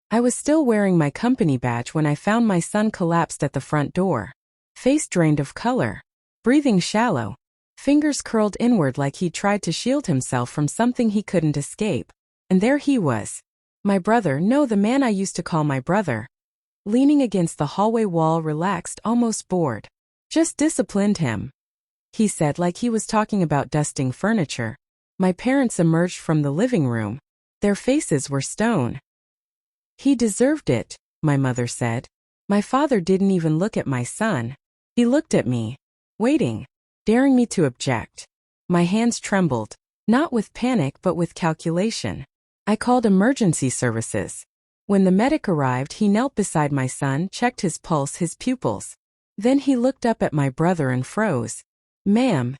I was still wearing my company badge when I found my son collapsed at the front door. Face drained of color. Breathing shallow. Fingers curled inward like he tried to shield himself from something he couldn't escape. And there he was. My brother, no, the man I used to call my brother. Leaning against the hallway wall, relaxed, almost bored. Just disciplined him, he said, like he was talking about dusting furniture. My parents emerged from the living room. Their faces were stone. He deserved it, my mother said. My father didn't even look at my son. He looked at me, waiting, daring me to object. My hands trembled, not with panic but with calculation. I called emergency services. When the medic arrived, he knelt beside my son, checked his pulse, his pupils. Then he looked up at my brother and froze. "Ma'am,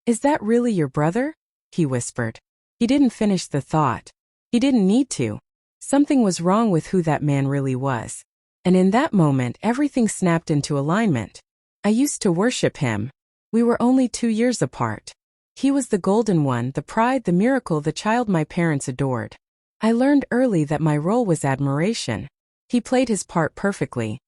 is that really your brother?" he whispered. He didn't finish the thought. He didn't need to. Something was wrong with who that man really was. And in that moment, everything snapped into alignment. I used to worship him. We were only 2 years apart. He was the golden one, the pride, the miracle, the child my parents adored. I learned early that my role was admiration. He played his part perfectly.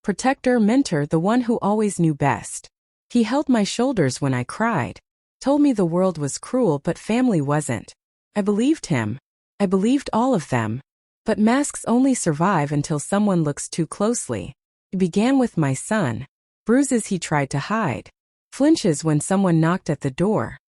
Protector, mentor, the one who always knew best. He held my shoulders when I cried. Told me the world was cruel but family wasn't. I believed him. I believed all of them. But masks only survive until someone looks too closely. It began with my son. Bruises he tried to hide. Flinches when someone knocked at the door.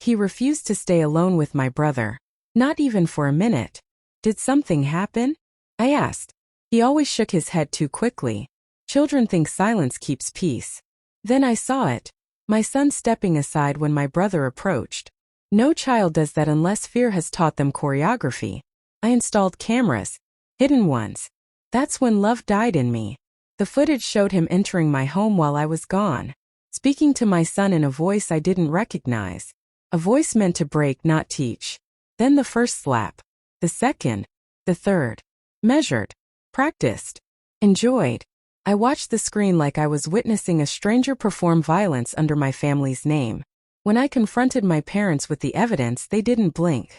He refused to stay alone with my brother. Not even for a minute. Did something happen? I asked. He always shook his head too quickly. Children think silence keeps peace. Then I saw it. My son stepping aside when my brother approached. No child does that unless fear has taught them choreography. I installed cameras. Hidden ones. That's when love died in me. The footage showed him entering my home while I was gone. Speaking to my son in a voice I didn't recognize. A voice meant to break, not teach. Then the first slap. The second. The third. Measured. Practiced. Enjoyed. I watched the screen like I was witnessing a stranger perform violence under my family's name. When I confronted my parents with the evidence, they didn't blink.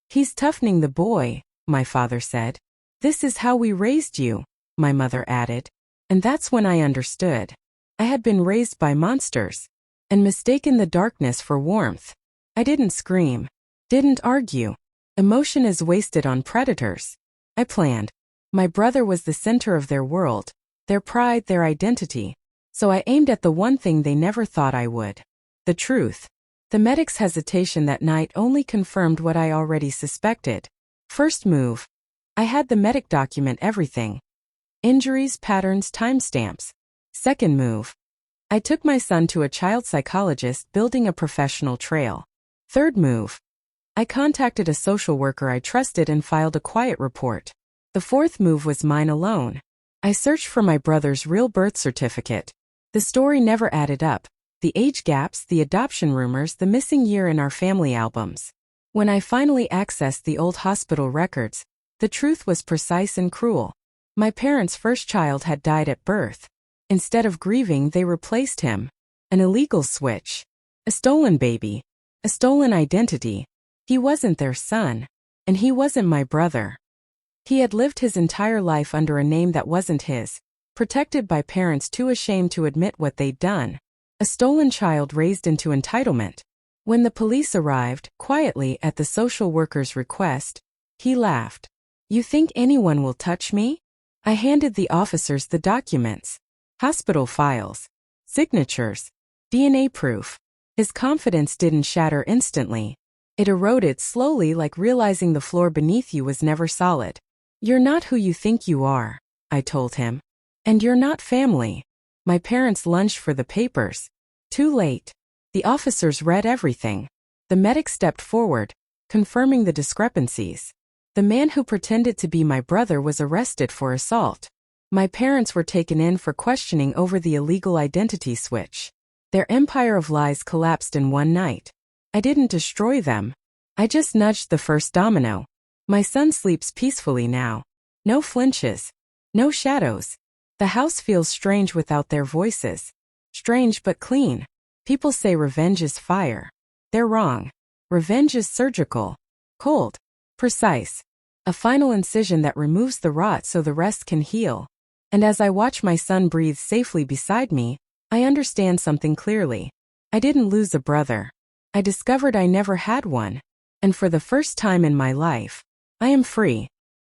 "He's toughening the boy," my father said. "This is how we raised you," my mother added. And that's when I understood. I had been raised by monsters. And mistaken the darkness for warmth. I didn't scream. Didn't argue. Emotion is wasted on predators. I planned. My brother was the center of their world. Their pride, their identity. So I aimed at the one thing they never thought I would. The truth. The medic's hesitation that night only confirmed what I already suspected. First move. I had the medic document everything. Injuries, patterns, timestamps. Second move. I took my son to a child psychologist, building a professional trail. Third move. I contacted a social worker I trusted and filed a quiet report. The fourth move was mine alone. I searched for my brother's real birth certificate. The story never added up. The age gaps, the adoption rumors, the missing year in our family albums. When I finally accessed the old hospital records, the truth was precise and cruel. My parents' first child had died at birth. Instead of grieving, they replaced him. An illegal switch. A stolen baby. A stolen identity. He wasn't their son. And he wasn't my brother. He had lived his entire life under a name that wasn't his, protected by parents too ashamed to admit what they'd done. A stolen child raised into entitlement. When the police arrived, quietly at the social worker's request, he laughed. "You think anyone will touch me?" I handed the officers the documents. Hospital files. Signatures. DNA proof. His confidence didn't shatter instantly. It eroded slowly, like realizing the floor beneath you was never solid. "You're not who you think you are," I told him. "And you're not family." My parents lunged for the papers. Too late. The officers read everything. The medic stepped forward, confirming the discrepancies. The man who pretended to be my brother was arrested for assault. My parents were taken in for questioning over the illegal identity switch. Their empire of lies collapsed in one night. I didn't destroy them. I just nudged the first domino. My son sleeps peacefully now. No flinches. No shadows. The house feels strange without their voices. Strange but clean. People say revenge is fire. They're wrong. Revenge is surgical. Cold. Precise. A final incision that removes the rot so the rest can heal. And as I watch my son breathe safely beside me, I understand something clearly. I didn't lose a brother. I discovered I never had one. And for the first time in my life, I am free.